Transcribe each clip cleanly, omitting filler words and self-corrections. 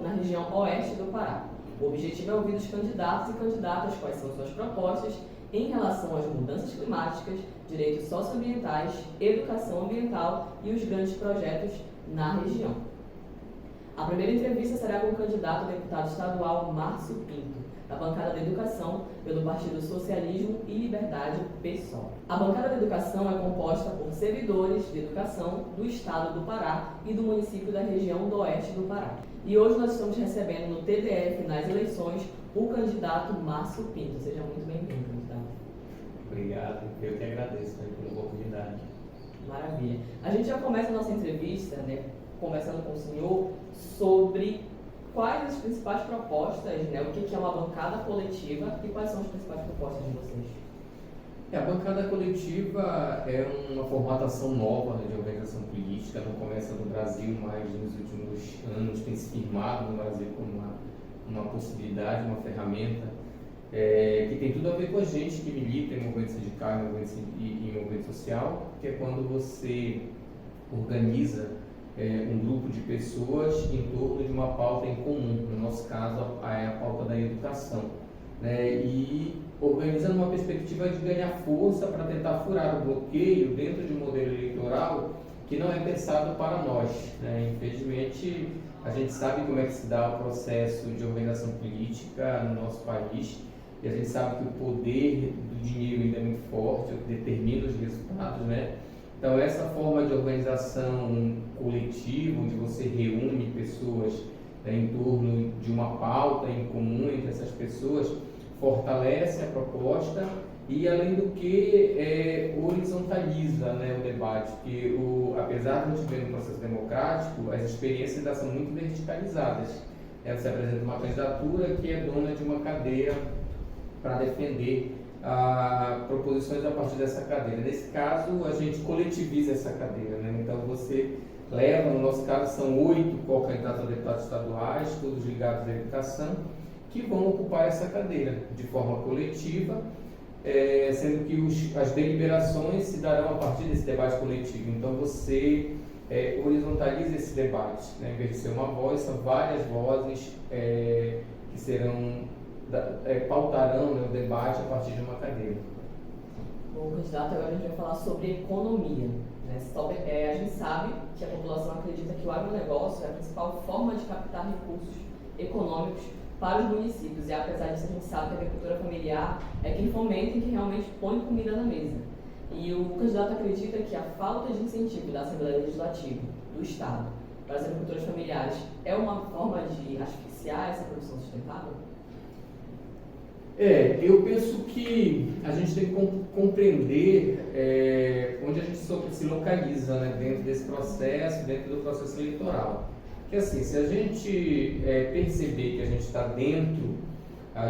na região oeste do Pará. O objetivo é ouvir dos candidatos e candidatas quais são suas propostas em relação às mudanças climáticas, direitos socioambientais, educação ambiental e os grandes projetos na região. A primeira entrevista será com o candidato a deputado estadual Márcio Pinto, da bancada da Educação, pelo Partido Socialismo e Liberdade, PSOL. A bancada da Educação é composta por servidores de educação do estado do Pará e do município da região do oeste do Pará. E hoje nós estamos recebendo no TDF, nas eleições, o candidato Márcio Pinto. Seja muito bem-vindo, candidato. Obrigado, eu que agradeço pela oportunidade. Maravilha. A gente já começa a nossa entrevista, conversando com o senhor sobre quais as principais propostas, o que é uma bancada coletiva e quais são as principais propostas de vocês? A bancada coletiva é uma formatação nova de organização política, não começa no Brasil, mas nos últimos anos tem se firmado no Brasil como uma possibilidade, uma ferramenta que tem tudo a ver com a gente que milita em movimento sindical e movimento social, que é quando você organiza um grupo de pessoas em torno de uma pauta em comum, no nosso caso é a pauta da educação, e organiza numa perspectiva de ganhar força para tentar furar o bloqueio dentro de um modelo eleitoral que não é pensado para nós. Infelizmente, a gente sabe como é que se dá o processo de organização política no nosso país, e a gente sabe que o poder do dinheiro ainda é muito forte, é o que determina os resultados, Então, essa forma de organização coletiva, onde você reúne pessoas em torno de uma pauta em comum entre essas pessoas, fortalece a proposta e, além do que, horizontaliza o debate, porque apesar de a gente ver no processo democrático, as experiências ainda são muito verticalizadas. Você apresenta uma candidatura que é dona de uma cadeia para defender proposições a partir dessa cadeira. Nesse caso, a gente coletiviza essa cadeira, Então, você leva, no nosso caso, são 8 candidatos a deputados estaduais, todos ligados à educação, que vão ocupar essa cadeira de forma coletiva, sendo que as deliberações se darão a partir desse debate coletivo. Então, você horizontaliza esse debate, Em vez de ser uma voz, são várias vozes que serão pautarão o debate a partir de uma cadeira. Bom, candidato, agora a gente vai falar sobre economia. A gente sabe que a população acredita que o agronegócio é a principal forma de captar recursos econômicos para os municípios, e apesar disso a gente sabe que a agricultura familiar é quem fomenta e que realmente põe comida na mesa. E o candidato acredita que a falta de incentivo da Assembleia Legislativa do Estado para as agriculturas familiares é uma forma de asfixiar essa produção sustentável? Eu penso que a gente tem que compreender onde a gente se localiza dentro desse processo, dentro do processo eleitoral. Porque assim, se a gente perceber que a gente está dentro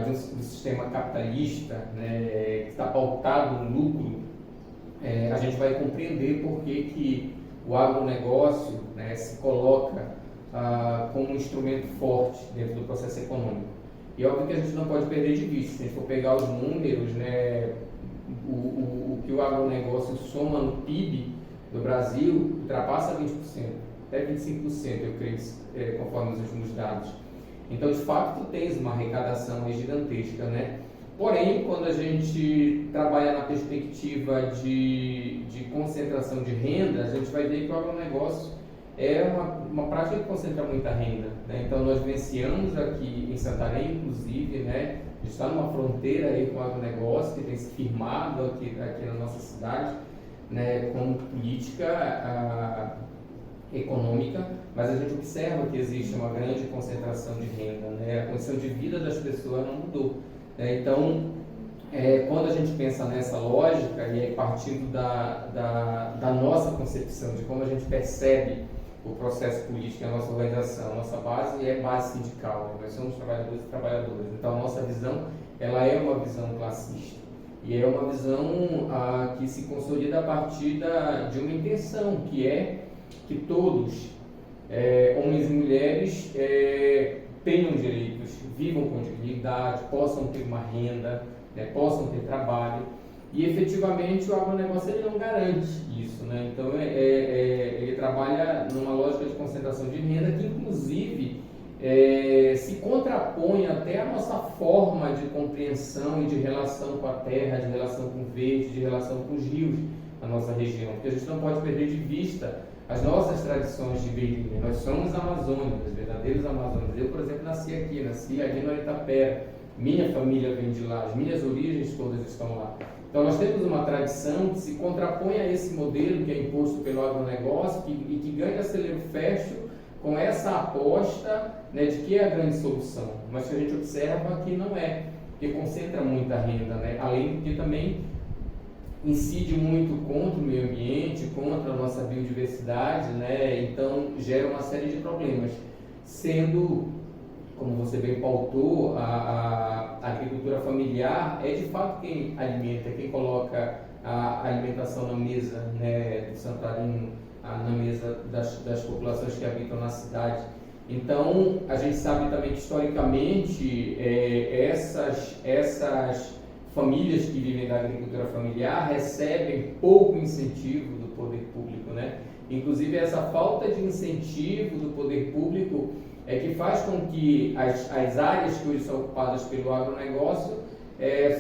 de um sistema capitalista, que está pautado no lucro, a gente vai compreender por que o agronegócio se coloca como um instrumento forte dentro do processo econômico. E óbvio que a gente não pode perder de vista. Se a gente for pegar os números, o que o agronegócio soma no PIB do Brasil ultrapassa 20%, até 25%, eu creio, conforme os últimos dados. Então, de fato, tens uma arrecadação gigantesca, Porém, quando a gente trabalha na perspectiva de concentração de renda, a gente vai ver que o agronegócio é uma prática que concentra muita renda, Então, nós vivenciamos aqui em Santarém, inclusive, a gente está numa fronteira aí com o agronegócio que tem se firmado aqui na nossa cidade, como política econômica, mas a gente observa que existe uma grande concentração de renda, A condição de vida das pessoas não mudou, Então, quando a gente pensa nessa lógica, e aí partindo da nossa concepção, de como a gente percebe o processo político, a nossa organização, a nossa base é base sindical, nós somos trabalhadores e trabalhadoras, então a nossa visão, ela é uma visão classista, e é uma visão que se consolida a partir de uma intenção, que é que todos, homens e mulheres, tenham direitos, vivam com dignidade, possam ter uma renda, possam ter trabalho, e efetivamente o agronegócio ele não garante isso, Então ele trabalha numa lógica de concentração de renda que inclusive se contrapõe até a nossa forma de compreensão e de relação com a terra, de relação com o verde, de relação com os rios na nossa região, porque a gente não pode perder de vista as nossas tradições de ribeirinha. Nós somos amazônicos, verdadeiros amazônicos. Eu, por exemplo, nasci ali no Itapera, minha família vem de lá, as minhas origens todas estão lá. Então nós temos uma tradição que se contrapõe a esse modelo que é imposto pelo agronegócio e que ganha celeiro fértil com essa aposta, né, de que é a grande solução, mas que a gente observa que não é, porque concentra muita renda, né, além de que também incide muito contra o meio ambiente, contra a nossa biodiversidade, né, então gera uma série de problemas, sendo, como você bem pautou, a agricultura familiar é de fato quem alimenta, quem coloca a alimentação na mesa, né, do santarino, na mesa das populações que habitam na cidade. Então, a gente sabe também que historicamente essas famílias que vivem da agricultura familiar recebem pouco incentivo do poder público, né? Inclusive, essa falta de incentivo do poder público é que faz com que as áreas que hoje são ocupadas pelo agronegócio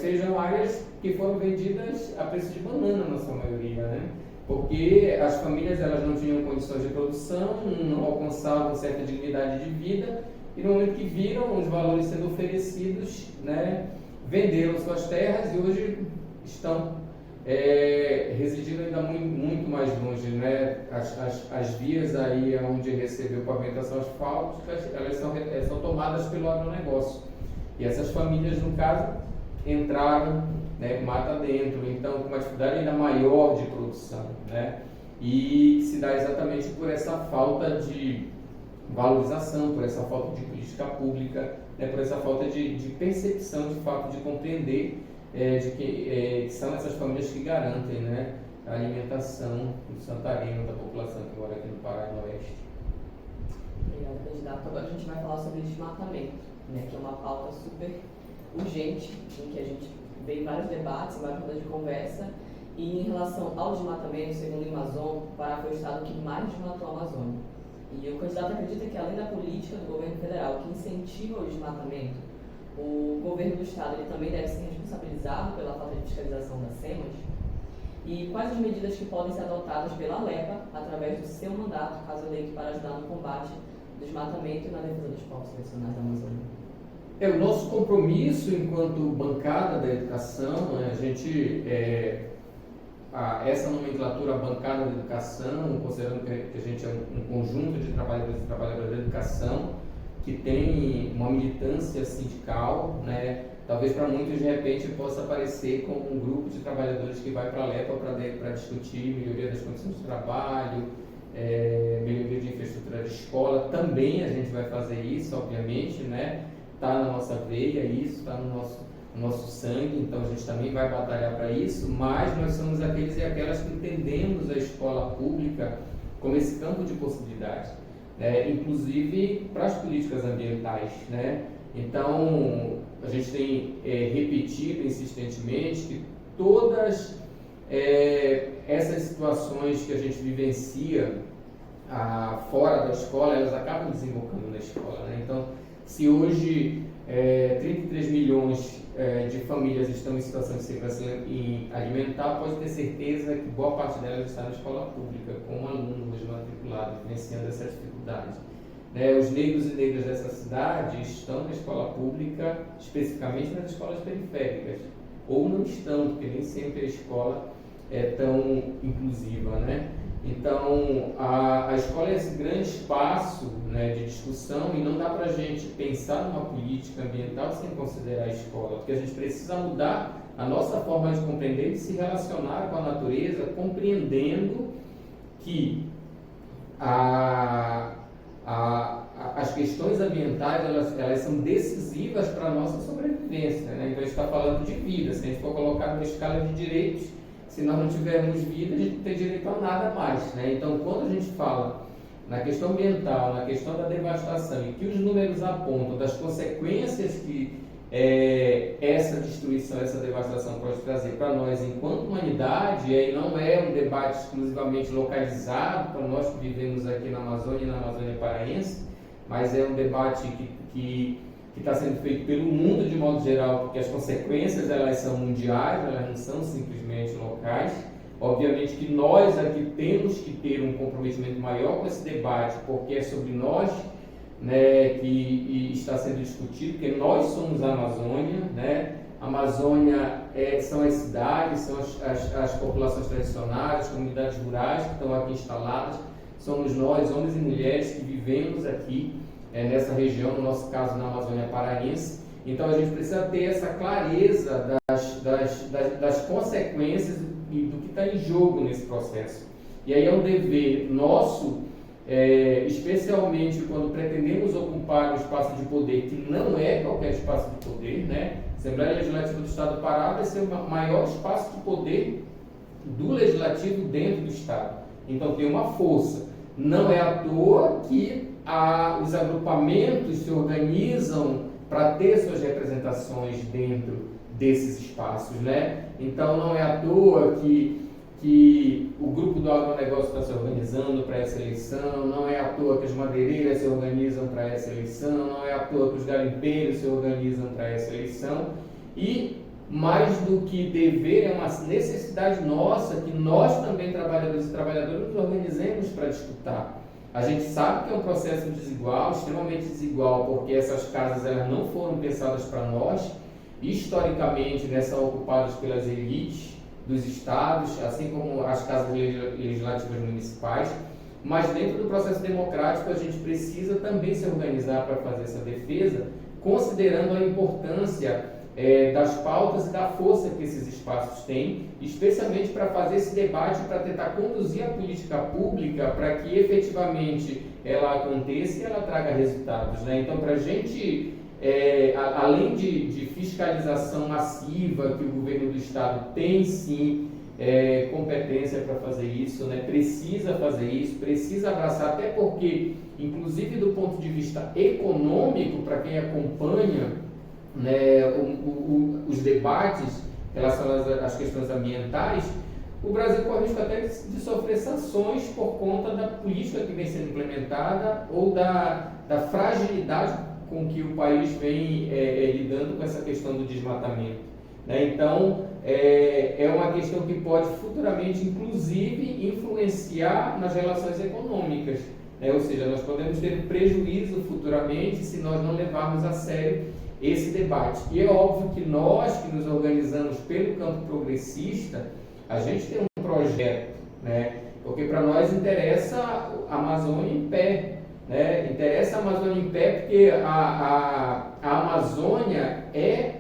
sejam áreas que foram vendidas a preço de banana, na sua maioria, né? Porque as famílias elas não tinham condições de produção, não alcançavam certa dignidade de vida, e no momento que viram os valores sendo oferecidos, né, venderam suas terras e hoje estão residindo ainda muito mais longe, né? As vias aí onde recebeu pavimentação asfáltica, elas são tomadas pelo agronegócio. E essas famílias, no caso, entraram, né, mata dentro, então com uma dificuldade ainda maior de produção, né? E se dá exatamente por essa falta de valorização, por essa falta de política pública, né, por essa falta de percepção, de fato, de compreender de que são essas famílias que garantem, né, a alimentação do santarino, da população que mora aqui no Pará e no Oeste. Obrigada, candidato. Agora a gente vai falar sobre desmatamento, né, que é uma pauta super urgente, em que a gente vê vários debates, várias rodas de conversa, e em relação ao desmatamento, segundo o Amazon, o Pará foi o estado que mais desmatou a Amazônia. E o candidato acredita que, além da política do governo federal que incentiva o desmatamento, o governo do estado ele também deve ser responsabilizado pela falta de fiscalização das SEMAS? E quais as medidas que podem ser adotadas pela ALEPA através do seu mandato, caso eleito, para ajudar no combate do desmatamento e na defesa dos povos tradicionais da Amazônia? O nosso compromisso enquanto bancada da educação, né, a gente, essa nomenclatura bancada da educação, considerando que a gente é um conjunto de trabalhadores e trabalhadoras da educação, que tem uma militância sindical, né, talvez para muitos de repente possa aparecer como um grupo de trabalhadores que vai para a ALEPA para discutir melhoria das condições de trabalho, melhoria de infraestrutura de escola. Também a gente vai fazer isso, obviamente, né? Está na nossa veia isso, está no nosso sangue, então a gente também vai batalhar para isso, mas nós somos aqueles e aquelas que entendemos a escola pública como esse campo de possibilidades, inclusive para as políticas ambientais, né? Então, a gente tem repetido insistentemente que todas essas situações que a gente vivencia fora da escola, elas acabam desembocando na escola, né? Então, se hoje 33 milhões de famílias estão em situação de segurança alimentar, pode ter certeza que boa parte delas está na escola pública, com alunos matriculados, vivenciando essa dificuldade. Os negros e negras dessa cidade estão na escola pública, especificamente nas escolas periféricas, ou não estão, porque nem sempre a escola é tão inclusiva, né? Então, a escola é esse grande espaço, né, de discussão, e não dá para a gente pensar numa política ambiental sem considerar a escola, porque a gente precisa mudar a nossa forma de compreender e de se relacionar com a natureza, compreendendo que as questões ambientais elas são decisivas para a nossa sobrevivência, né? Então, a gente está falando de vida. Se a gente for colocar numa escala de direitos, se nós não tivermos vida, a gente não tem direito a nada mais, né? Então, quando a gente fala na questão ambiental, na questão da devastação, e que os números apontam das consequências que essa destruição, essa devastação pode trazer para nós enquanto humanidade, e aí não é um debate exclusivamente localizado para nós que vivemos aqui na Amazônia e na Amazônia paraense, mas é um debate que está sendo feito pelo mundo de modo geral, porque as consequências elas são mundiais, elas não são simplesmente locais. Obviamente que nós aqui temos que ter um comprometimento maior com esse debate, porque é sobre nós, né, que está sendo discutido, porque nós somos a Amazônia, né? A Amazônia são as cidades, são as populações tradicionais, as comunidades rurais que estão aqui instaladas, somos nós, homens e mulheres, que vivemos aqui nessa região, no nosso caso na Amazônia Paraense. Então a gente precisa ter essa clareza das consequências e do que está em jogo nesse processo. E aí é um dever nosso, especialmente quando pretendemos ocupar um espaço de poder que não é qualquer espaço de poder, né? A Assembleia Legislativa do Estado do Pará vai ser o maior espaço de poder do Legislativo dentro do Estado. Então tem uma força. Não é à toa que os agrupamentos se organizam para ter suas representações dentro desses espaços, né? Então não é à toa que o grupo do agronegócio está se organizando para essa eleição, não é à toa que as madeireiras se organizam para essa eleição, não é à toa que os garimpeiros se organizam para essa eleição. E mais do que dever, é uma necessidade nossa que nós também, trabalhadores e trabalhadoras, nos organizemos para disputar. A gente sabe que é um processo desigual, extremamente desigual, porque essas casas elas não foram pensadas para nós, historicamente, né, são ocupadas pelas elites dos estados, assim como as casas legislativas municipais, mas dentro do processo democrático a gente precisa também se organizar para fazer essa defesa, considerando a importância das pautas e da força que esses espaços têm, especialmente para fazer esse debate, para tentar conduzir a política pública para que efetivamente ela aconteça e ela traga resultados, né? Então, para a gente, além de fiscalização massiva, que o governo do Estado tem sim competência para fazer isso, né? Precisa fazer isso, precisa abraçar, até porque, inclusive do ponto de vista econômico, para quem acompanha, né, os debates relacionados às questões ambientais, o Brasil corre o risco até de sofrer sanções por conta da política que vem sendo implementada ou da fragilidade com que o país vem lidando com essa questão do desmatamento, né? Então, é uma questão que pode futuramente, inclusive, influenciar nas relações econômicas, né? Ou seja, nós podemos ter um prejuízo futuramente se nós não levarmos a sério esse debate. E é óbvio que nós que nos organizamos pelo campo progressista, a gente tem um projeto, né? Porque para nós interessa a Amazônia em pé, né? Interessa a Amazônia em pé porque a Amazônia é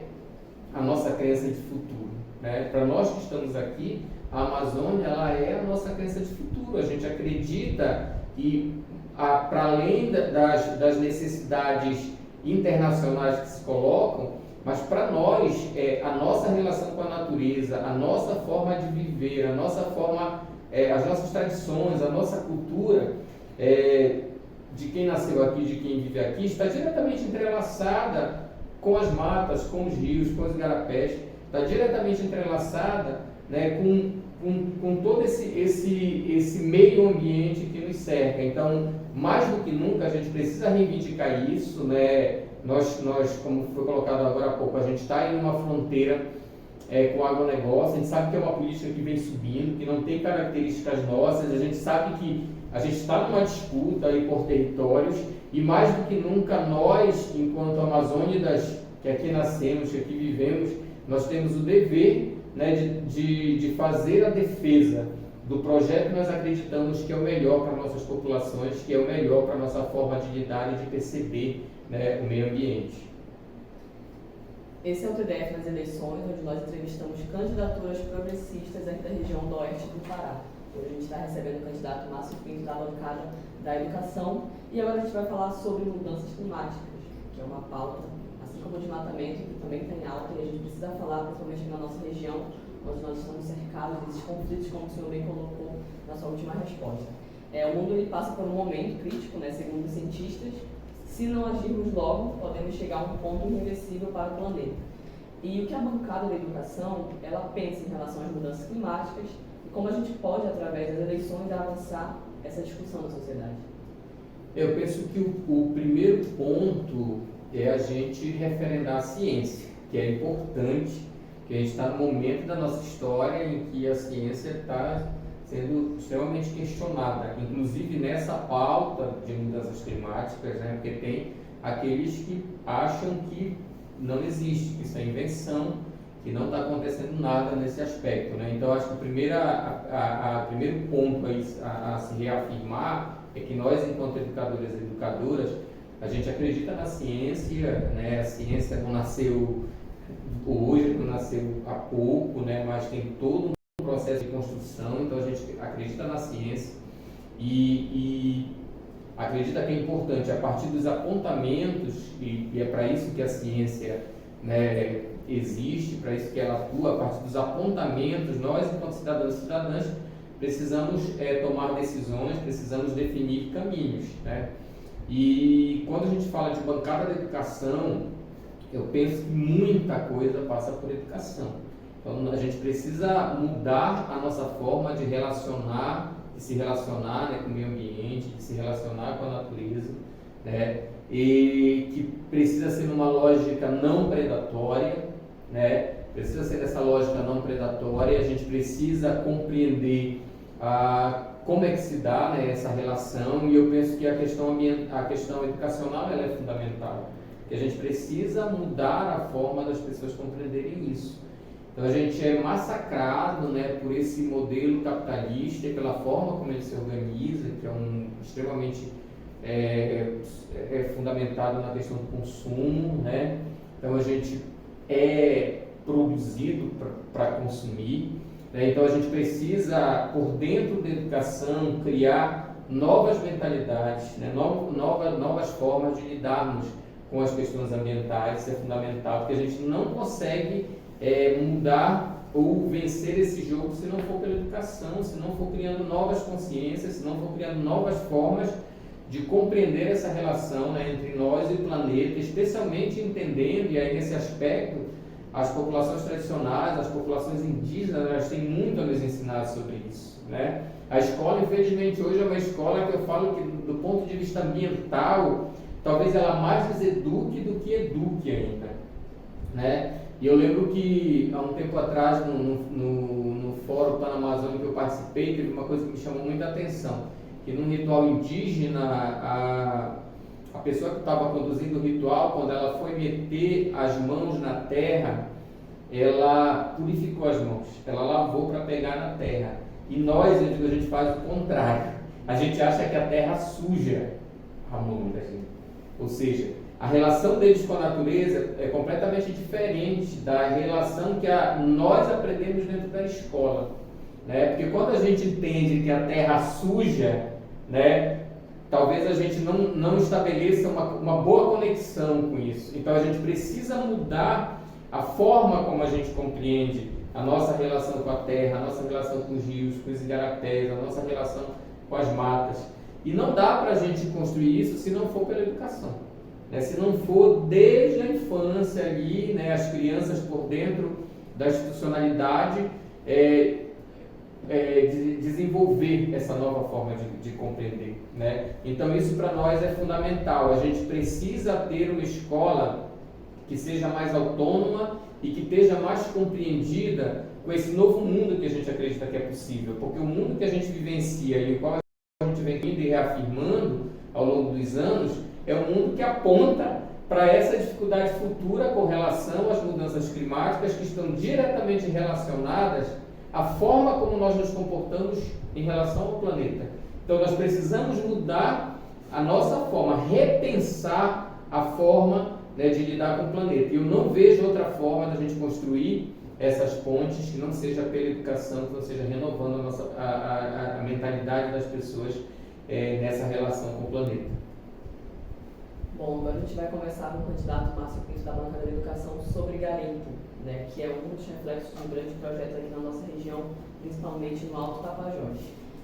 a nossa crença de futuro, né? Para nós que estamos aqui, a Amazônia ela é a nossa crença de futuro. A gente acredita que, para além das necessidades internacionais que se colocam, mas para nós, a nossa relação com a natureza, a nossa forma de viver, a nossa forma, as nossas tradições, a nossa cultura, de quem nasceu aqui, de quem vive aqui, está diretamente entrelaçada com as matas, com os rios, com os igarapés, está diretamente entrelaçada, né, com todo esse meio ambiente que nos cerca. Então, mais do que nunca, a gente precisa reivindicar isso, né? Nós, como foi colocado agora há pouco, a gente está em uma fronteira com o agronegócio, a gente sabe que é uma política que vem subindo, que não tem características nossas, a gente sabe que a gente está numa disputa aí por territórios, e mais do que nunca nós, enquanto amazônidas, que aqui nascemos, que aqui vivemos, nós temos o dever, né, de fazer a defesa do projeto que nós acreditamos que é o melhor para nossas populações, que é o melhor para a nossa forma de lidar e de perceber, né, o meio ambiente. Esse é o TDF nas eleições, onde nós entrevistamos candidaturas progressistas aqui da região do oeste do Pará. Hoje a gente está recebendo o candidato Márcio Pinto da bancada da educação, e agora a gente vai falar sobre mudanças climáticas, que é uma pauta, assim como o desmatamento, que também tem alta, e a gente precisa falar, principalmente na nossa região, onde nós estamos cercados desses conflitos, como o senhor bem colocou na sua última resposta. O mundo ele passa por um momento crítico, né, segundo os cientistas. Se não agirmos logo, podemos chegar a um ponto irreversível para o planeta. E o que a bancada da educação, ela pensa em relação às mudanças climáticas e como a gente pode, através das eleições, avançar essa discussão na sociedade? Eu penso que o primeiro ponto é a gente referendar a ciência, que é importante, que a gente está no momento da nossa história em que a ciência está sendo extremamente questionada, inclusive nessa pauta de mudanças climáticas, né, porque tem aqueles que acham que não existe, que isso é invenção, que não está acontecendo nada nesse aspecto, né? Então, acho que o primeiro ponto a se reafirmar é que nós, enquanto educadores e educadoras, a gente acredita na ciência, né? A ciência não nasceu hoje, não nasceu há pouco, né? Mas tem todo um processo de construção, então a gente acredita na ciência e acredita que é importante, a partir dos apontamentos, e é para isso que a ciência, né, existe, para isso que ela atua, a partir dos apontamentos, nós, enquanto cidadãos e cidadãs, precisamos tomar decisões, precisamos definir caminhos, né? E quando a gente fala de bancada da educação, eu penso que muita coisa passa por educação. Então, a gente precisa mudar a nossa forma de relacionar, de se relacionar, né, com o meio ambiente, de se relacionar com a natureza, né? E que precisa ser numa lógica não predatória, né? Precisa ser nessa lógica não predatória. A gente precisa compreender como é que se dá, né, essa relação, e eu penso que a questão educacional ela é fundamental, que a gente precisa mudar a forma das pessoas compreenderem isso. Então a gente é massacrado, né, por esse modelo capitalista e pela forma como ele se organiza, que é extremamente fundamentado na questão do consumo, né? Então a gente é produzido para consumir, né? Então a gente precisa, por dentro da educação, criar novas mentalidades, né? novas formas de lidarmos com as questões ambientais. Isso é fundamental, porque a gente não consegue mudar ou vencer esse jogo se não for pela educação, se não for criando novas consciências, se não for criando novas formas de compreender essa relação, né, entre nós e o planeta, especialmente entendendo, e aí nesse aspecto, as populações tradicionais, as populações indígenas, elas têm muito a nos ensinar sobre isso, né? A escola, infelizmente, hoje é uma escola que eu falo que, do ponto de vista ambiental, talvez ela mais deseduque do que eduque ainda, né? E eu lembro que, há um tempo atrás, no Fórum Panamazônico que eu participei, teve uma coisa que me chamou muita atenção, que num ritual indígena, a pessoa que estava conduzindo o ritual, quando ela foi meter as mãos na terra, ela purificou as mãos, ela lavou para pegar na terra. E nós, a gente faz o contrário. A gente acha que a terra suja a mão da gente. Ou seja, a relação deles com a natureza é completamente diferente da relação que nós aprendemos dentro da escola, né? Porque quando a gente entende que a terra suja, né, talvez a gente não estabeleça uma boa conexão com isso. Então a gente precisa mudar a forma como a gente compreende a nossa relação com a terra, a nossa relação com os rios, com os igarapés, a nossa relação com as matas. E não dá para a gente construir isso se não for pela educação, né? Se não for desde a infância ali, né, as crianças por dentro da institucionalidade, desenvolver essa nova forma de compreender, né? Então isso para nós é fundamental. A gente precisa ter uma escola que seja mais autônoma e que esteja mais compreendida com esse novo mundo que a gente acredita que é possível, porque o mundo que a gente vivencia e o qual a gente vem indo e reafirmando ao longo dos anos é um mundo que aponta para essa dificuldade futura com relação às mudanças climáticas, que estão diretamente relacionadas à forma como nós nos comportamos em relação ao planeta. Então nós precisamos mudar a nossa forma, repensar a forma, né, de lidar com o planeta. E eu não vejo outra forma da gente construir essas pontes que não seja pela educação, que não seja renovando a mentalidade das pessoas nessa relação com o planeta. Bom, agora a gente vai conversar com o candidato Márcio Pinto da bancada da educação sobre garimpo, né, que é um dos reflexos de um grande projeto aqui na nossa região, principalmente no Alto Tapajós.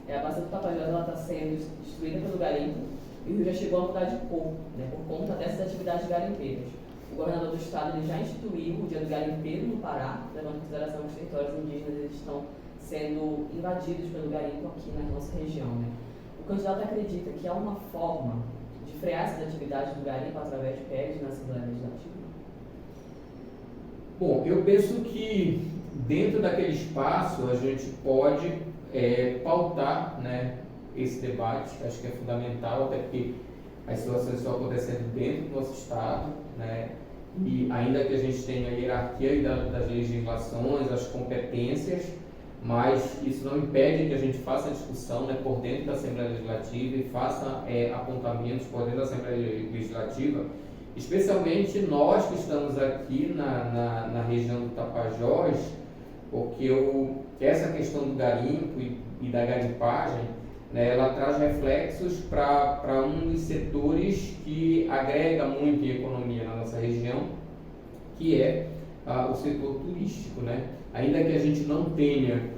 A Bacia do Tapajós está sendo destruída pelo garimpo e o rio já chegou a mudar de cor, né, por conta dessas atividades garimpeiras. O governador do estado ele já instituiu o Dia do Garimpeiro no Pará, levando em consideração que os territórios indígenas eles estão sendo invadidos pelo garimpo aqui na nossa região, né. O candidato acredita que há uma forma frear essas atividades do garimpo através de PECs na Assembleia Legislativa? Bom, eu penso que dentro daquele espaço a gente pode pautar, né, esse debate. Acho que é fundamental, até porque as situações estão acontecendo dentro do nosso Estado, né, e ainda que a gente tenha a hierarquia das legislações, as competências, mas isso não impede que a gente faça a discussão, né, por dentro da Assembleia Legislativa e faça apontamentos por dentro da Assembleia Legislativa, especialmente nós que estamos aqui na região do Tapajós, porque essa questão do garimpo e da garimpagem, né, ela traz reflexos para um dos setores que agrega muito em economia na nossa região, que é o setor turístico, né? Ainda que a gente não tenha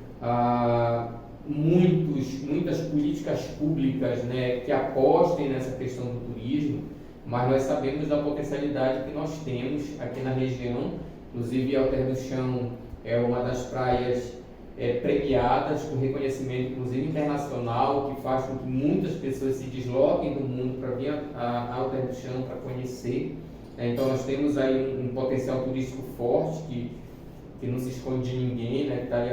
muitas políticas públicas, né, que apostem nessa questão do turismo, mas nós sabemos da potencialidade que nós temos aqui na região. Inclusive, Alter do Chão é uma das praias premiadas com reconhecimento, inclusive internacional, que faz com que muitas pessoas se desloquem do mundo para vir a Alter do Chão para conhecer. Então, nós temos aí um potencial turístico forte que não se esconde de ninguém, né, que está aí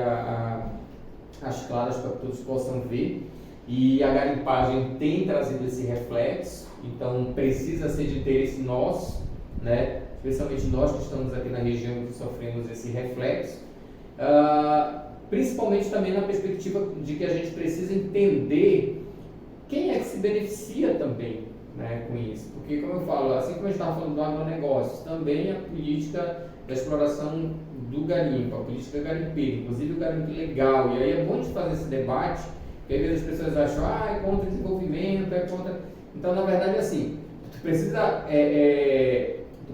às claras para que todos possam ver. E a garimpagem tem trazido esse reflexo, então precisa ser de interesse nosso, né, especialmente nós que estamos aqui na região e que sofremos esse reflexo. Principalmente também na perspectiva de que a gente precisa entender quem é que se beneficia também, né, com isso. Porque, como eu falo, assim como a gente estava falando do agronegócio, também a política da exploração do garimpo, a política garimpeira, inclusive o garimpo legal. E aí é bom de fazer esse debate, porque às vezes as pessoas acham, é contra o desenvolvimento, é contra... Então, na verdade, assim, tu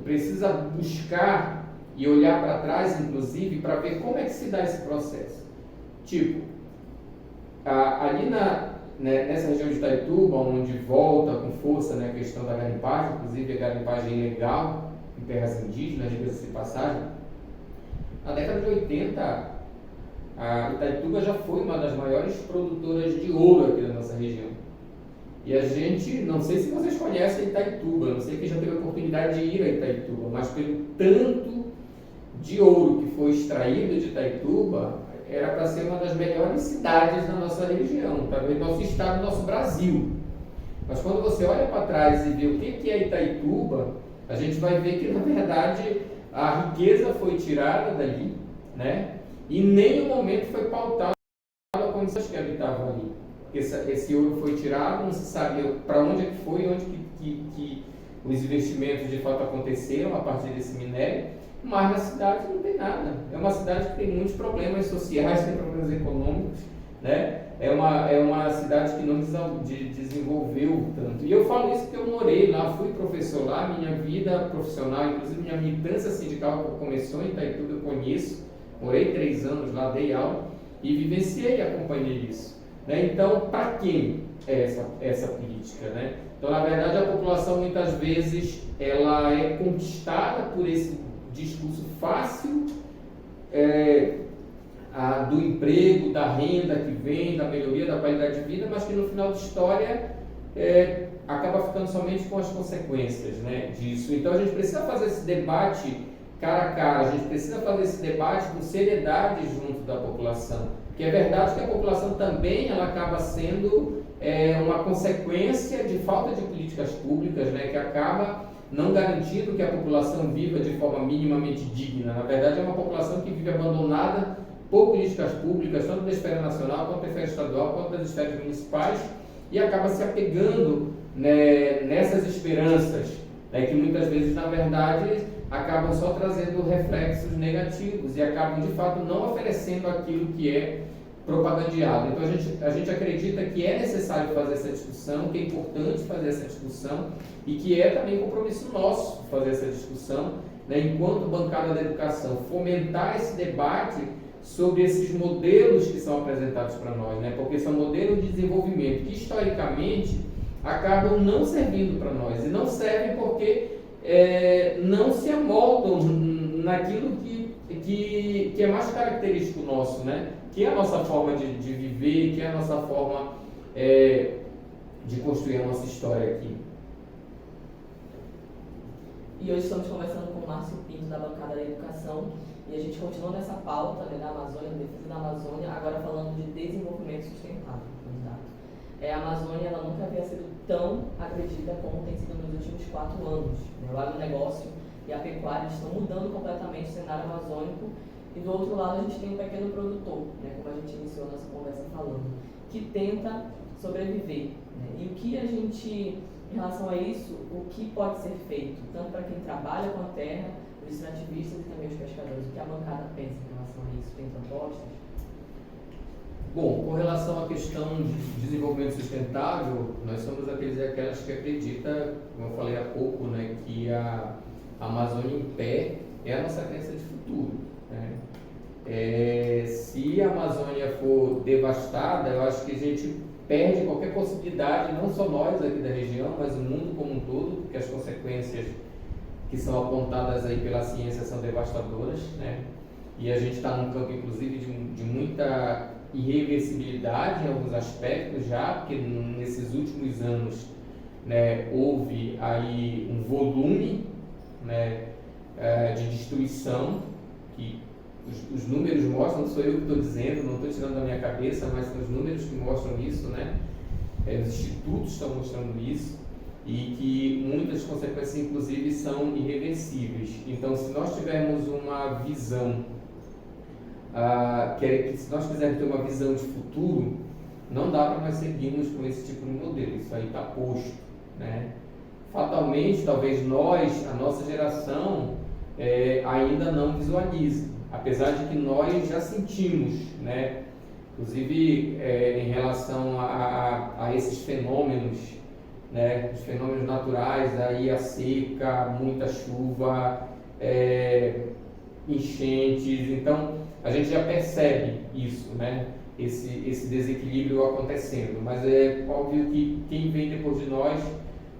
precisa buscar e olhar para trás, inclusive, para ver como é que se dá esse processo. Tipo, ali nessa região de Itaituba, onde volta com força, né, a questão da garimpagem, inclusive a garimpagem ilegal em terras indígenas, diga-se de passagem, na década de 80, a Itaituba já foi uma das maiores produtoras de ouro aqui da nossa região. E a gente, não sei se vocês conhecem Itaituba, não sei quem já teve a oportunidade de ir a Itaituba, mas pelo tanto de ouro que foi extraído de Itaituba, era para ser uma das melhores cidades da nossa região, talvez nosso estado, nosso Brasil. Mas quando você olha para trás e vê o que é Itaituba, a gente vai ver que, na verdade, a riqueza foi tirada dali, né? E em nenhum momento foi pautado a condições que habitavam ali. Esse ouro foi tirado, não se sabia para onde é que foi, onde que os investimentos de fato aconteceram a partir desse minério. Mas na cidade não tem nada. É uma cidade que tem muitos problemas sociais, tem problemas econômicos, né? É uma cidade que não desenvolveu tanto. E eu falo isso porque eu morei lá, fui professor lá, minha vida profissional, inclusive minha militância sindical começou em Itaituba, eu conheço, morei 3 anos lá, dei aula e vivenciei e acompanhei isso, né? Então, para quem é essa política, né? Então, na verdade, a população muitas vezes ela é conquistada por esse discurso fácil do emprego, da renda que vem, da melhoria da qualidade de vida, mas que no final da história acaba ficando somente com as consequências, né, disso. Então a gente precisa fazer esse debate cara a cara, a gente precisa fazer esse debate com seriedade junto da população, porque é verdade que a população também ela acaba sendo uma consequência de falta de políticas públicas, né, que acaba não garantindo que a população viva de forma minimamente digna. Na verdade, é uma população que vive abandonada por políticas públicas, tanto da esfera nacional, quanto da esfera estadual, quanto das esferas municipais, e acaba se apegando, né, nessas esperanças, né, que muitas vezes, na verdade, acabam só trazendo reflexos negativos e acabam, de fato, não oferecendo aquilo que é propagandeado. Então a gente acredita que é necessário fazer essa discussão, que é importante fazer essa discussão e que é também compromisso nosso fazer essa discussão, né, enquanto bancada da educação, fomentar esse debate sobre esses modelos que são apresentados para nós, né, porque são modelos de desenvolvimento que historicamente acabam não servindo para nós e não servem porque não se amoldam naquilo que é mais característico nosso, né? Que é a nossa forma de viver, que é a nossa forma de construir a nossa história aqui. E hoje estamos conversando com o Márcio Pinto, da bancada da Educação, e a gente continua nessa pauta, né, da Amazônia, da defesa da Amazônia, agora falando de desenvolvimento sustentável, candidato. A Amazônia ela nunca havia sido tão agredida como tem sido nos últimos 4 anos. Né? O agronegócio e a pecuária estão mudando completamente o cenário amazônico, e do outro lado a gente tem um pequeno produtor, né, como a gente iniciou a nossa conversa falando, que tenta sobreviver. Né? E o que a gente, em relação a isso, o que pode ser feito, tanto para quem trabalha com a terra, os extrativistas e também os pescadores, o que a bancada pensa em relação a isso? Tem propostas? Bom, com relação à questão de desenvolvimento sustentável, nós somos aqueles e aquelas que acreditam, como eu falei há pouco, né, que a Amazônia em pé é a nossa crença de futuro. Né? Se a Amazônia for devastada, eu acho que a gente perde qualquer possibilidade, não só nós aqui da região, mas o mundo como um todo, porque as consequências que são apontadas aí pela ciência são devastadoras, né? E a gente está num campo, inclusive, de muita irreversibilidade em alguns aspectos já, porque nesses últimos anos, né, houve aí um volume, né, de destruição que os números mostram, não sou eu que estou dizendo, não estou tirando da minha cabeça, mas são os números que mostram isso, né? Os institutos estão mostrando isso, e que muitas consequências, inclusive, são irreversíveis. Então, se nós tivermos uma visão, se nós quisermos ter uma visão de futuro, não dá para nós seguirmos com esse tipo de modelo, isso aí está posto, né? Fatalmente, talvez a nossa geração, ainda não visualize, apesar de que nós já sentimos, né? Inclusive em relação a esses fenômenos, né? Os fenômenos naturais, aí a seca, muita chuva, enchentes, então a gente já percebe isso, né? Esse desequilíbrio acontecendo, mas é óbvio que quem vem depois de nós,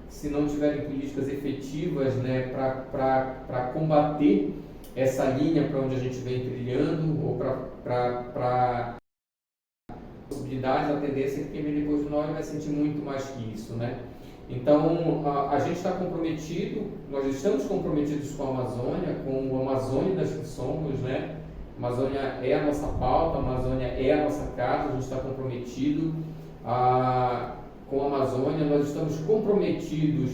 se não tiverem políticas efetivas, né, para combater essa linha para onde a gente vem trilhando, ou para possibilidades, a tendência é que quem vem depois de nós vai sentir muito mais que isso, né? Então, a gente está comprometido, nós estamos comprometidos com a Amazônia, com o Amazônidas que somos, né? A Amazônia é a nossa pauta, a Amazônia é a nossa casa, a gente está comprometido com a Amazônia, nós estamos comprometidos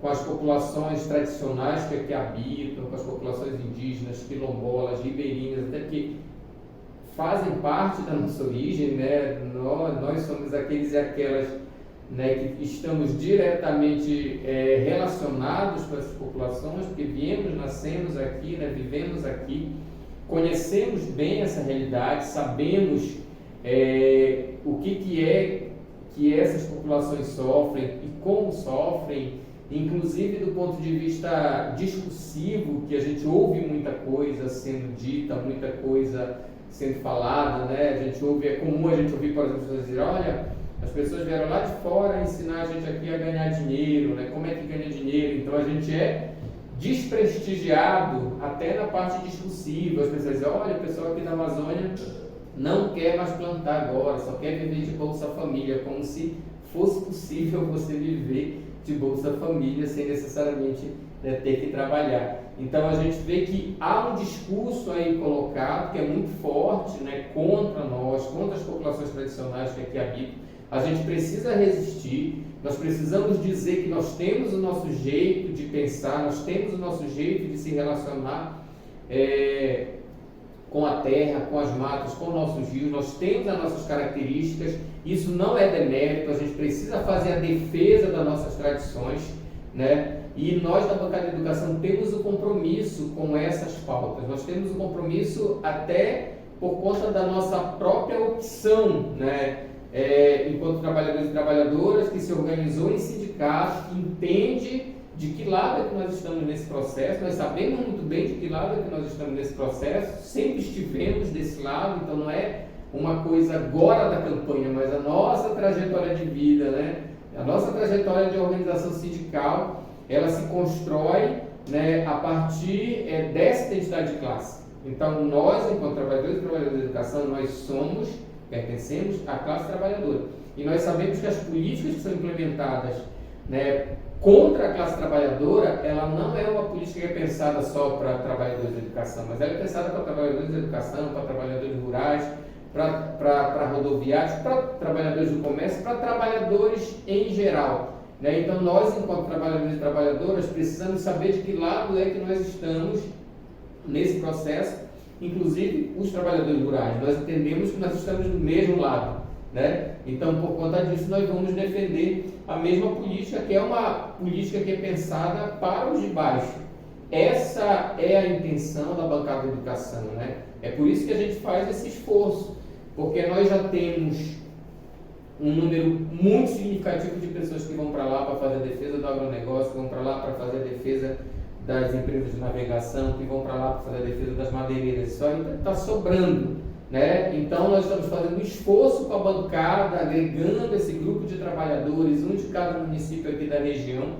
com as populações tradicionais que aqui habitam, com as populações indígenas, quilombolas, ribeirinhas, até que fazem parte da nossa origem, né? Nós somos aqueles e aquelas, né, que estamos diretamente relacionados com essas populações, porque viemos, nascemos aqui, né, vivemos aqui, conhecemos bem essa realidade, sabemos o que é que essas populações sofrem e como sofrem, inclusive do ponto de vista discursivo, que a gente ouve muita coisa sendo dita, muita coisa sendo falada, né? É comum a gente ouvir, por exemplo, pessoas dizer, olha, as pessoas vieram lá de fora ensinar a gente aqui a ganhar dinheiro, né? Como é que ganha dinheiro? Então a gente é desprestigiado até na parte discursiva. As pessoas dizem, olha, o pessoal aqui da Amazônia não quer mais plantar agora, só quer viver de Bolsa Família, como se fosse possível você viver de Bolsa Família sem necessariamente, né, ter que trabalhar. Então a gente vê que há um discurso aí colocado que é muito forte, né, contra nós, contra as populações tradicionais que aqui habitam. A gente precisa resistir, nós precisamos dizer que nós temos o nosso jeito de pensar, nós temos o nosso jeito de se relacionar com a terra, com as matas, com nossos rios, nós temos as nossas características, isso não é demérito, a gente precisa fazer a defesa das nossas tradições, né? E nós da bancada de educação temos o compromisso com essas pautas, nós temos o compromisso até por conta da nossa própria opção, né? Enquanto trabalhadores e trabalhadoras que se organizou em sindicato, que entende de que lado é que nós estamos nesse processo, nós sabemos muito bem de que lado é que nós estamos nesse processo, sempre estivemos desse lado, então não é uma coisa agora da campanha, mas a nossa trajetória de vida, né? A nossa trajetória de organização sindical, ela se constrói, né, a partir dessa identidade de classe. Então nós, enquanto trabalhadores e trabalhadoras da educação, nós pertencemos à classe trabalhadora. E nós sabemos que as políticas que são implementadas né, contra a classe trabalhadora, ela não é uma política que é pensada só para trabalhadores de educação, mas ela é pensada para trabalhadores de educação, para trabalhadores rurais, para rodoviários, para trabalhadores do comércio, para trabalhadores em geral. Né? Então, nós, enquanto trabalhadores e trabalhadoras, precisamos saber de que lado é que nós estamos nesse processo, inclusive os trabalhadores rurais. Nós entendemos que nós estamos do mesmo lado. Né? Então, por conta disso, nós vamos defender a mesma política, que é uma política que é pensada para os de baixo. Essa é a intenção da bancada de educação. Né? É por isso que a gente faz esse esforço, porque nós já temos um número muito significativo de pessoas que vão para lá para fazer a defesa do agronegócio, que vão para lá para fazer a defesa das empresas de navegação, que vão para lá para fazer a defesa das madeireiras. Isso ainda está sobrando. Né? Então, nós estamos fazendo um esforço com a bancada, agregando esse grupo de trabalhadores, um de cada município aqui da região,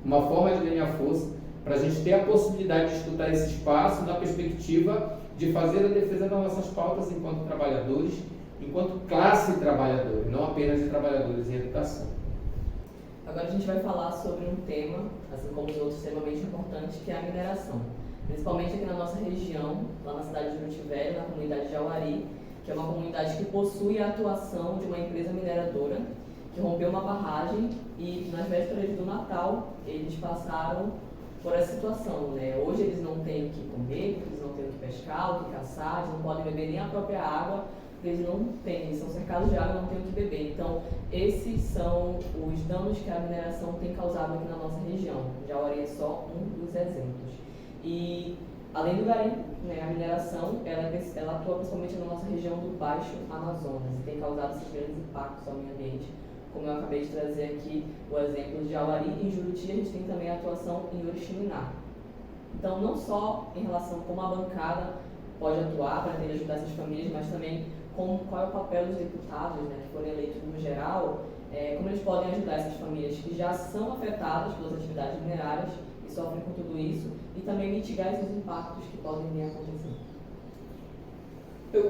uma forma de ganhar força, para a gente ter a possibilidade de disputar esse espaço na perspectiva de fazer a defesa das nossas pautas enquanto trabalhadores, enquanto classe trabalhadora, não apenas de trabalhadores em educação. Agora a gente vai falar sobre um tema, assim como os outros, extremamente importante, que é a mineração. Principalmente aqui na nossa região, lá na cidade de Juruti Velho, na comunidade de Jauari, que é uma comunidade que possui a atuação de uma empresa mineradora que rompeu uma barragem e nas vésperas do Natal eles passaram por essa situação. Né? Hoje eles não têm o que comer, eles não têm o que pescar, o que caçar, eles não podem beber nem a própria água, eles não têm, eles são cercados de água e não têm o que beber. Então, esses são os danos que a mineração tem causado aqui na nossa região. Jauari é só um dos exemplos. E, além do garimpo, né, a mineração, ela atua principalmente na nossa região do Baixo Amazonas e tem causado esses grandes impactos ao meio ambiente. Como eu acabei de trazer aqui o exemplo de Jauari, e em Juruti a gente tem também a atuação em Oriximiná. Então, não só em relação a como a bancada pode atuar para tentar ajudar essas famílias, mas também qual é o papel dos deputados, né, que foram eleitos no geral, como eles podem ajudar essas famílias que já são afetadas pelas atividades minerárias e sofrem com tudo isso, e também mitigar esses impactos que podem vir a acontecer.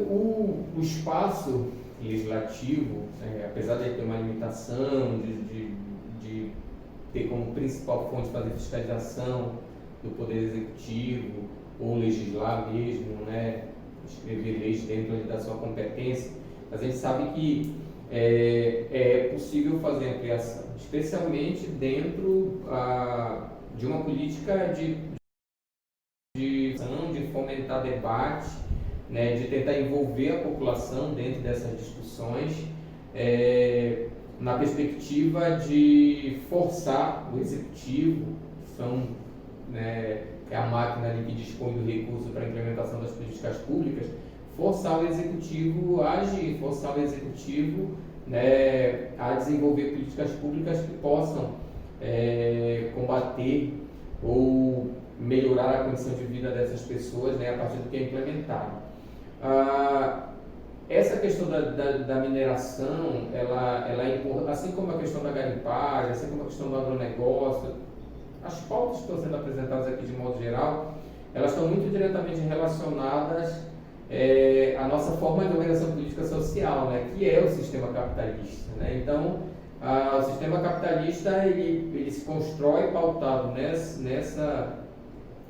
O espaço legislativo, apesar de ter uma limitação, de ter como principal fonte fazer fiscalização do Poder Executivo, ou legislar mesmo, né, escrever leis dentro da sua competência, a gente sabe que é possível fazer ampliação, especialmente dentro de uma política de fomentar debate, né, de tentar envolver a população dentro dessas discussões, na perspectiva de forçar o executivo, é a máquina ali que dispõe do recurso para a implementação das políticas públicas, forçar o executivo a agir, forçar o executivo, né, a desenvolver políticas públicas que possam combater ou melhorar a condição de vida dessas pessoas, né, a partir do que é implementado. Essa questão da mineração, ela é importante, assim como a questão da garimpagem, assim como a questão do agronegócio. As pautas que estão sendo apresentadas aqui de modo geral, elas estão muito diretamente relacionadas à nossa forma de organização política social, né, que é o sistema capitalista. Né? Então, o sistema capitalista ele se constrói pautado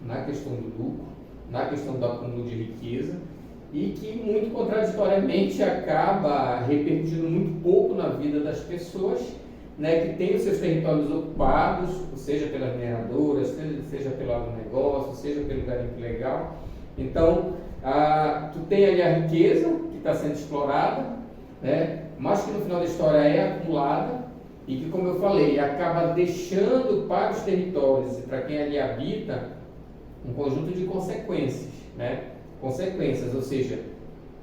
na questão do lucro, na questão do acúmulo de riqueza, e que muito contraditoriamente acaba repercutindo muito pouco na vida das pessoas, né, que têm os seus territórios ocupados, seja pelas mineradoras, seja pelo agronegócio, seja pelo garimpo ilegal. Então, tu tem ali a riqueza que está sendo explorada, né, mas que no final da história é acumulada e que, como eu falei, acaba deixando para os territórios e para quem ali habita um conjunto de consequências, né? Consequências, ou seja,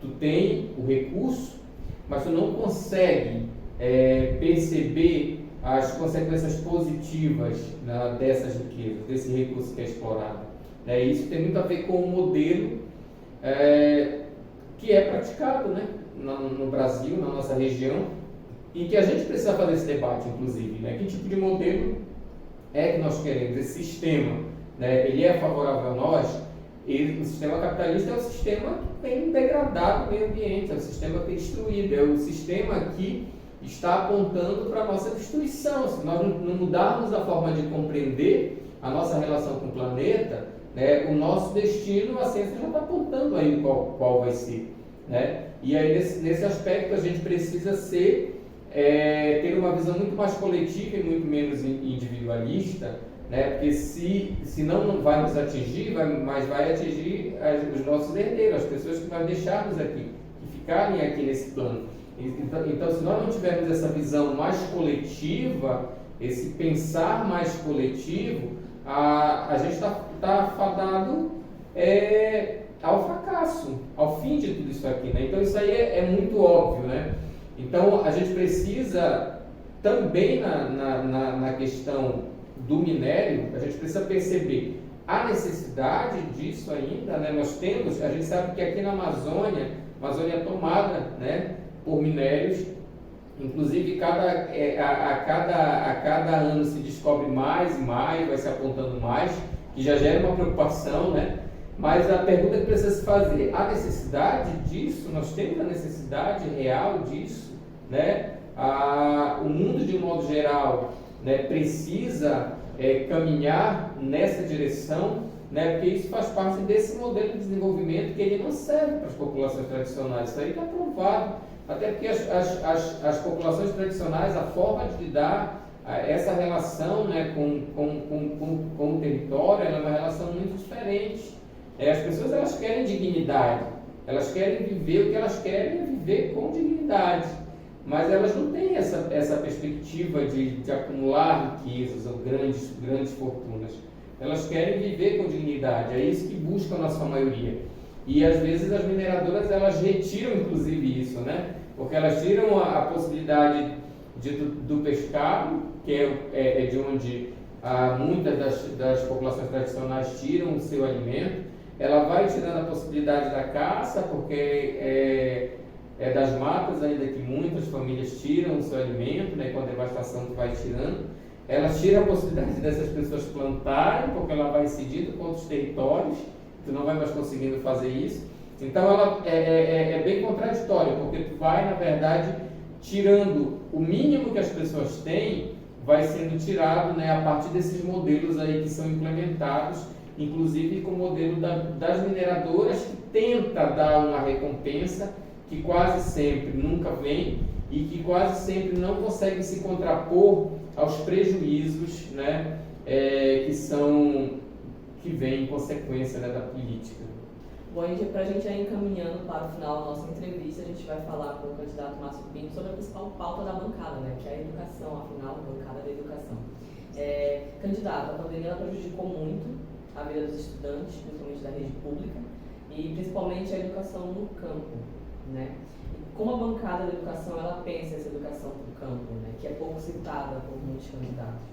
tu tem o recurso, mas tu não consegue perceber as consequências positivas, né, dessas riquezas, desse recurso que é explorado. Isso tem muito a ver com o modelo que é praticado, né, no Brasil, na nossa região, e que a gente precisa fazer esse debate, inclusive. Né? Que tipo de modelo é que nós queremos? Esse sistema, né, ele é favorável a nós? O sistema capitalista é o sistema que tem degradado o meio ambiente, é o sistema que tem destruído, é o sistema que está apontando para a nossa destruição. Se nós não mudarmos a forma de compreender a nossa relação com o planeta, né, o nosso destino, a ciência já está apontando aí qual vai ser. Né? E aí, nesse aspecto, a gente precisa ter uma visão muito mais coletiva e muito menos individualista, né? Porque se não vai nos atingir, mas vai atingir os nossos herdeiros, as pessoas que nós deixarmos aqui, que ficarem aqui nesse plano. Então, se nós não tivermos essa visão mais coletiva, esse pensar mais coletivo, a gente está fadado ao fracasso, ao fim de tudo isso aqui, né? Então, isso aí é muito óbvio, né? Então, a gente precisa também na questão do minério, a gente precisa perceber a necessidade disso ainda, né? A gente sabe que aqui na Amazônia é tomada, né, por minérios, inclusive a cada ano se descobre mais e mais, vai se apontando mais, que já gera uma preocupação, né? Mas a pergunta que precisa se fazer, a necessidade disso, nós temos a necessidade real disso, né? O mundo de um modo geral, né, precisa caminhar nessa direção, né? Porque isso faz parte desse modelo de desenvolvimento que ele não serve para as populações tradicionais, isso aí está provado, até porque as populações tradicionais, a forma de lidar essa relação, né, com o território, ela é uma relação muito diferente. As pessoas, elas querem dignidade, elas querem viver o que elas querem, viver com dignidade, mas elas não têm essa perspectiva de acumular riquezas ou grandes fortunas. Elas querem viver com dignidade, é isso que buscam na sua maioria. E às vezes as mineradoras, elas retiram inclusive isso, né? Porque elas tiram a possibilidade do pescado, que é de onde muitas das populações tradicionais tiram o seu alimento. Ela vai tirando a possibilidade da caça, porque é das matas ainda que muitas famílias tiram o seu alimento, né, com a devastação que vai tirando. Ela tira a possibilidade dessas pessoas plantarem, porque ela vai incidindo com outros territórios, tu não vai mais conseguindo fazer isso. Então ela é bem contraditória, porque tu vai, na verdade, tirando o mínimo que as pessoas têm, vai sendo tirado, né, a partir desses modelos aí que são implementados, inclusive com o modelo das mineradoras, que tenta dar uma recompensa, que quase sempre nunca vem e que quase sempre não consegue se contrapor aos prejuízos, né, que vêm em consequência, né, da política. Bom, para a gente ir encaminhando para o final da nossa entrevista, a gente vai falar com o candidato Márcio Pinto sobre a principal pauta da bancada, né, que é a educação, afinal, a bancada da educação. Candidato, a pandemia ela prejudicou muito a vida dos estudantes, principalmente da rede pública, e principalmente a educação no campo, né? E como a bancada da educação, ela pensa essa educação no campo, né, que é pouco citada por muitos candidatos?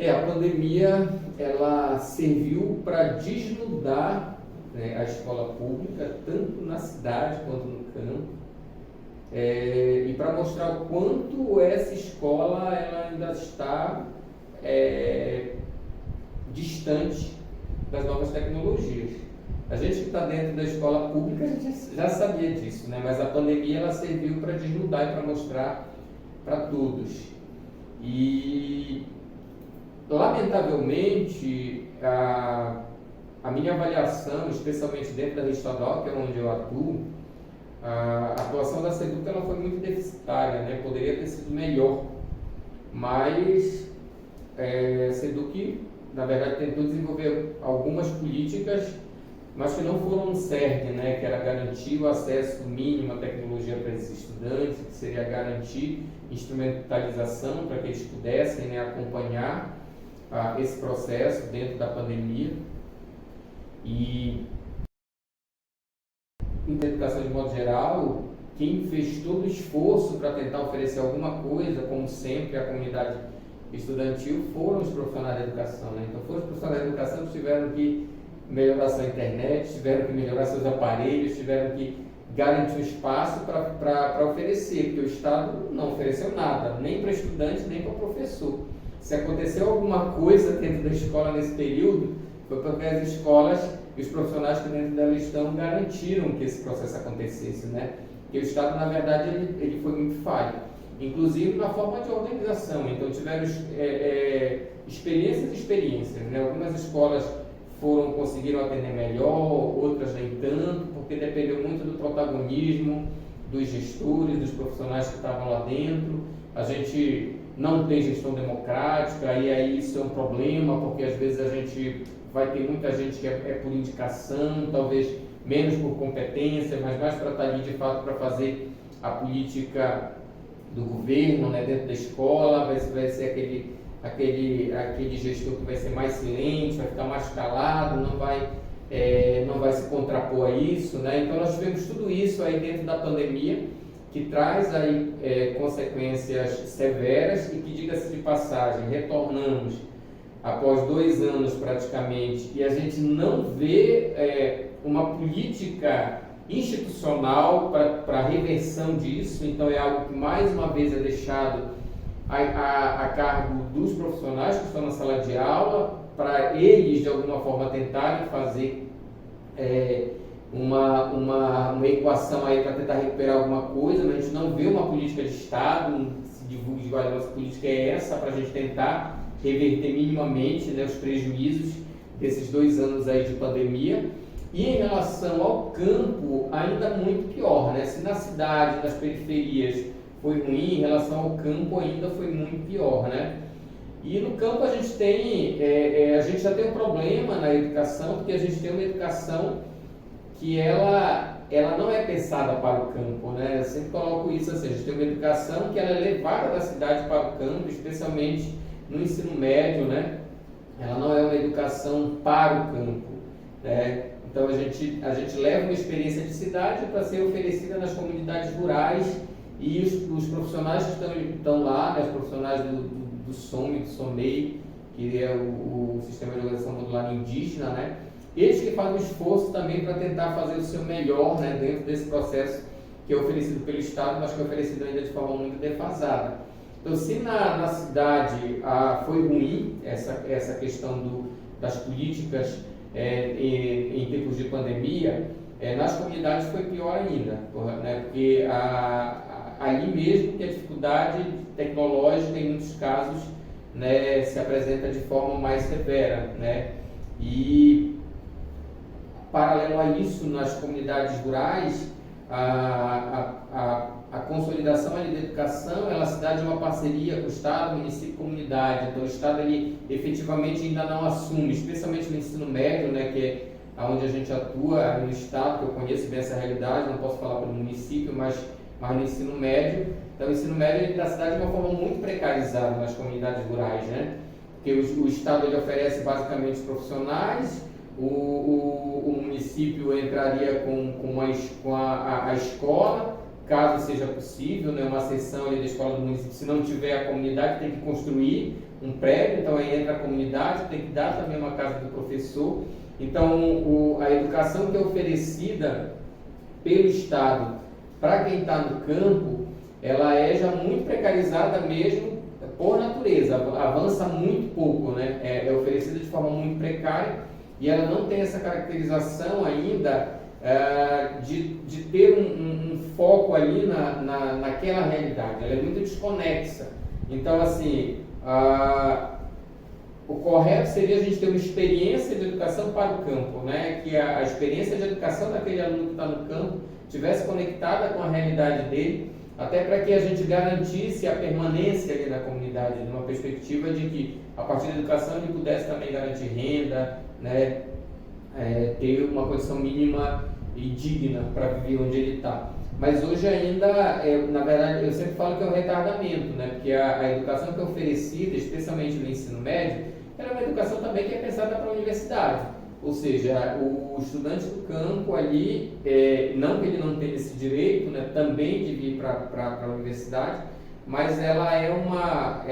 A pandemia, ela serviu para desnudar, né, a escola pública, tanto na cidade quanto no campo, e para mostrar o quanto essa escola ela ainda está distante das novas tecnologias. A gente que está dentro da escola pública já sabia disso, né? Mas a pandemia ela serviu para desnudar e para mostrar para todos. E, lamentavelmente, a minha avaliação, especialmente dentro da rede estadual, que é onde eu atuo, a atuação da SEDUC ela foi muito deficitária, né? Poderia ter sido melhor, mas a SEDUC, na verdade, tentou desenvolver algumas políticas, mas que não foram um cerne, né? Que era garantir o acesso mínimo à tecnologia para esses estudantes, que seria garantir instrumentalização para que eles pudessem, né, acompanhar esse processo dentro da pandemia. E na educação de modo geral, quem fez todo o esforço para tentar oferecer alguma coisa, como sempre, a comunidade estudantil, foram os profissionais da educação, né? Então, foram os profissionais da educação que tiveram que melhorar sua internet, tiveram que melhorar seus aparelhos, tiveram que garantir um espaço para oferecer, porque o Estado não ofereceu nada, nem para estudante, nem para professor. Se aconteceu alguma coisa dentro da escola nesse período, foi porque as escolas e os profissionais que dentro dela estão garantiram que esse processo acontecesse, né? porque o Estado, na verdade, ele foi muito falho, inclusive na forma de organização. Então, tiveram experiências e experiências, né? Algumas escolas conseguiram atender melhor, outras nem tanto, porque dependeu muito do protagonismo dos gestores, dos profissionais que estavam lá dentro. A gente não tem gestão democrática, e aí isso é um problema, porque às vezes a gente vai ter muita gente que é por indicação, talvez menos por competência, mas mais para estar ali de fato para fazer a política do governo, né, dentro da escola. Vai ser aquele gestor que vai ser mais silente, vai ficar mais calado, não vai se contrapor a isso, né? Então nós tivemos tudo isso aí dentro da pandemia, que traz aí consequências severas, e que, diga-se de passagem, retornamos após 2 anos praticamente, e a gente não vê uma política institucional para a reversão disso. Então é algo que mais uma vez é deixado a cargo dos profissionais que estão na sala de aula, para eles de alguma forma tentarem fazer uma equação aí para tentar recuperar alguma coisa, mas a gente não vê uma política de Estado, não se divulga de olha, nossa política é essa, para a gente tentar reverter minimamente, né, os prejuízos desses 2 anos aí de pandemia. E em relação ao campo, ainda muito pior, né? Se na cidade, nas periferias foi ruim, em relação ao campo ainda foi muito pior, né? E no campo a gente a gente já tem um problema na educação, porque a gente tem uma educação que ela não é pensada para o campo, né? Eu sempre coloco isso assim, a gente tem uma educação que ela é levada da cidade para o campo, especialmente no ensino médio, né? Ela não é uma educação para o campo, né? Então a gente leva uma experiência de cidade para ser oferecida nas comunidades rurais, e os profissionais que estão lá, né, os profissionais do SOME, do SOMEI, que é o Sistema de Organização Modular Indígena, né, eles que fazem um esforço também para tentar fazer o seu melhor, né, dentro desse processo que é oferecido pelo Estado, mas que é oferecido ainda de forma muito defasada. Então, se na cidade foi ruim essa questão das políticas em tempos de pandemia, nas comunidades foi pior ainda, né, porque ali mesmo que a dificuldade tecnológica, em muitos casos, né, se apresenta de forma mais severa, né? E paralelo a isso, nas comunidades rurais, a consolidação ali da educação, ela se dá de uma parceria com o Estado, município e comunidade. Então o Estado ele efetivamente ainda não assume, especialmente no ensino médio, né, que é onde a gente atua no Estado, que eu conheço bem essa realidade, não posso falar pelo município, mas no ensino médio. Então o ensino médio da cidade de uma forma muito precarizada nas comunidades rurais, né? Porque o Estado ele oferece basicamente profissionais, o município entraria com a escola, caso seja possível, né, uma seção ali da escola do município. Se não tiver a comunidade, tem que construir um prédio, então aí entra a comunidade, tem que dar também uma casa do professor. Então a educação que é oferecida pelo Estado para quem está no campo, ela é já muito precarizada mesmo por natureza, avança muito pouco, né? É oferecida de forma muito precária, e ela não tem essa caracterização ainda de ter um foco ali naquela realidade. Ela é muito desconexa. Então, assim, o correto seria a gente ter uma experiência de educação para o campo, né? Que a experiência de educação daquele aluno que está no campo estivesse conectada com a realidade dele, até para que a gente garantisse a permanência ali na comunidade, numa perspectiva de que, a partir da educação, ele pudesse também garantir renda, né? Ter uma condição mínima e digna para viver onde ele está. Mas hoje ainda, na verdade, eu sempre falo que é um retardamento, né? Porque a educação que é oferecida, especialmente no ensino médio, ela é uma educação também que é pensada para a universidade. Ou seja, o estudante do campo ali, não que ele não tenha esse direito, né, também de vir para a universidade, mas ela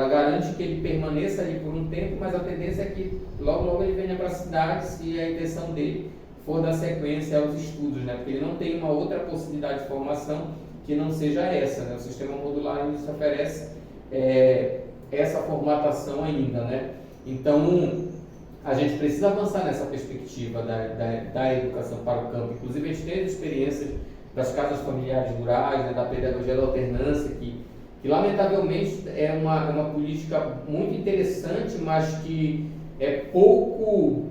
garante que ele permaneça ali por um tempo, mas a tendência é que logo ele venha para a cidade, se a intenção dele for dar sequência aos estudos, né, porque ele não tem uma outra possibilidade de formação que não seja essa, né? O sistema modular ainda oferece essa formatação ainda, né? Então a gente precisa avançar nessa perspectiva da educação para o campo. Inclusive, a gente tem experiências das casas familiares rurais, né, da pedagogia da alternância, que lamentavelmente é uma política muito interessante, mas que é pouco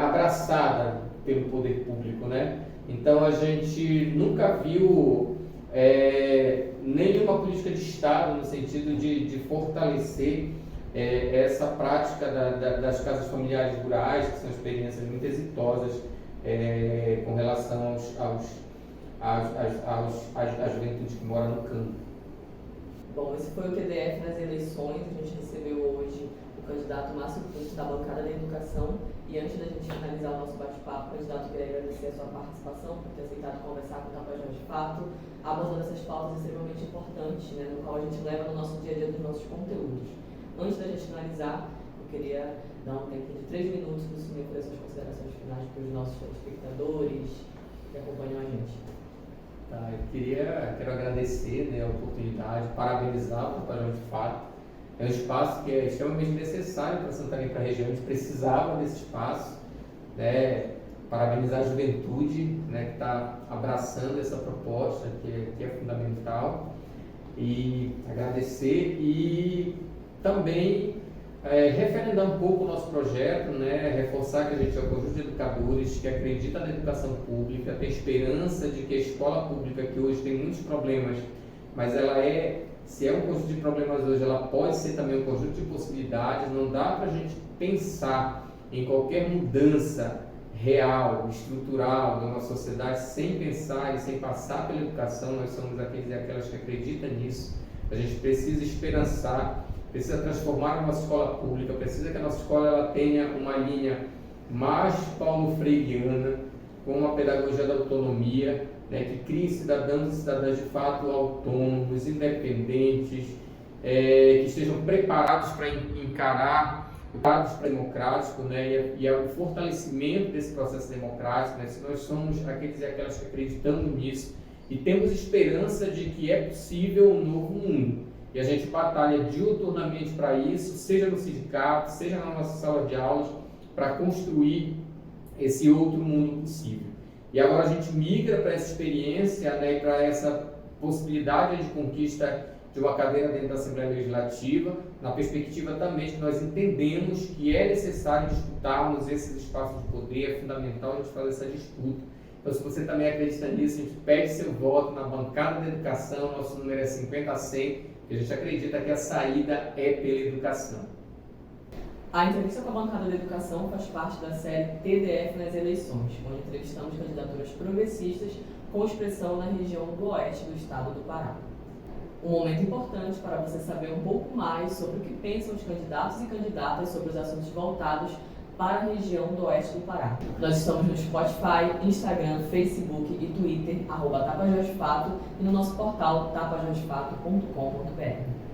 abraçada pelo poder público, né? Então a gente nunca viu nenhuma política de Estado no sentido de fortalecer essa prática das casas familiares rurais, que são experiências muito exitosas com relação à juventude que mora no campo. Bom, esse foi o TDF nas eleições. A gente recebeu hoje o candidato Márcio Pinto, da bancada da educação. E antes da gente finalizar o nosso bate-papo, candidato, queria agradecer a sua participação, por ter aceitado conversar com o Tapajós de Fato, abordando essas pautas extremamente importantes, né, no qual a gente leva no nosso dia a dia dos nossos conteúdos. Antes da gente finalizar, eu queria dar um tempo de 3 minutos para o senhor fazer suas considerações finais para os nossos telespectadores que acompanham a gente. Tá, quero agradecer, né, a oportunidade, parabenizar o Tapajós de Fato. É um espaço que é extremamente necessário para Santarém, para a região. A gente precisava desse espaço, né? Parabenizar a juventude, né, que está abraçando essa proposta, que é fundamental, e agradecer e também referendar um pouco o nosso projeto, né, reforçar que a gente é um conjunto de educadores que acredita na educação pública, tem esperança de que a escola pública, que hoje tem muitos problemas, mas ela se é um conjunto de problemas hoje, ela pode ser também um conjunto de possibilidades. Não dá para a gente pensar em qualquer mudança real, estrutural da nossa sociedade sem pensar e sem passar pela educação. Nós somos aqueles e aquelas que acreditam nisso. A gente precisa esperançar, precisa transformar uma escola pública, precisa que a nossa escola ela tenha uma linha mais paulo-freireana, com uma pedagogia da autonomia, né, que crie cidadãos e cidadãs de fato autônomos, independentes, que estejam preparados para encarar o quadro democrático, né, e o fortalecimento desse processo democrático. Né, se nós somos aqueles e aquelas que acreditamos nisso e temos esperança de que é possível um novo mundo, e a gente batalha diuturnamente para isso, seja no sindicato, seja na nossa sala de aulas, para construir esse outro mundo possível. E agora a gente migra para essa experiência, né, e para essa possibilidade de conquista de uma cadeira dentro da Assembleia Legislativa, na perspectiva também que nós entendemos que é necessário disputarmos esses espaços de poder, é fundamental a gente fazer essa disputa. Então, se você também acredita nisso, a gente pede seu voto na bancada da educação. Nosso número é 50-100, e a gente acredita que a saída é pela educação. A entrevista com a bancada da educação faz parte da série TDF nas eleições, onde entrevistamos candidaturas progressistas com expressão na região do oeste do estado do Pará. Um momento importante para você saber um pouco mais sobre o que pensam os candidatos e candidatas sobre os assuntos voltados para a região do oeste do Pará. Nós estamos no Spotify, Instagram, Facebook e Twitter, @tapajosdefato, e no nosso portal tapajosdefato.com.br.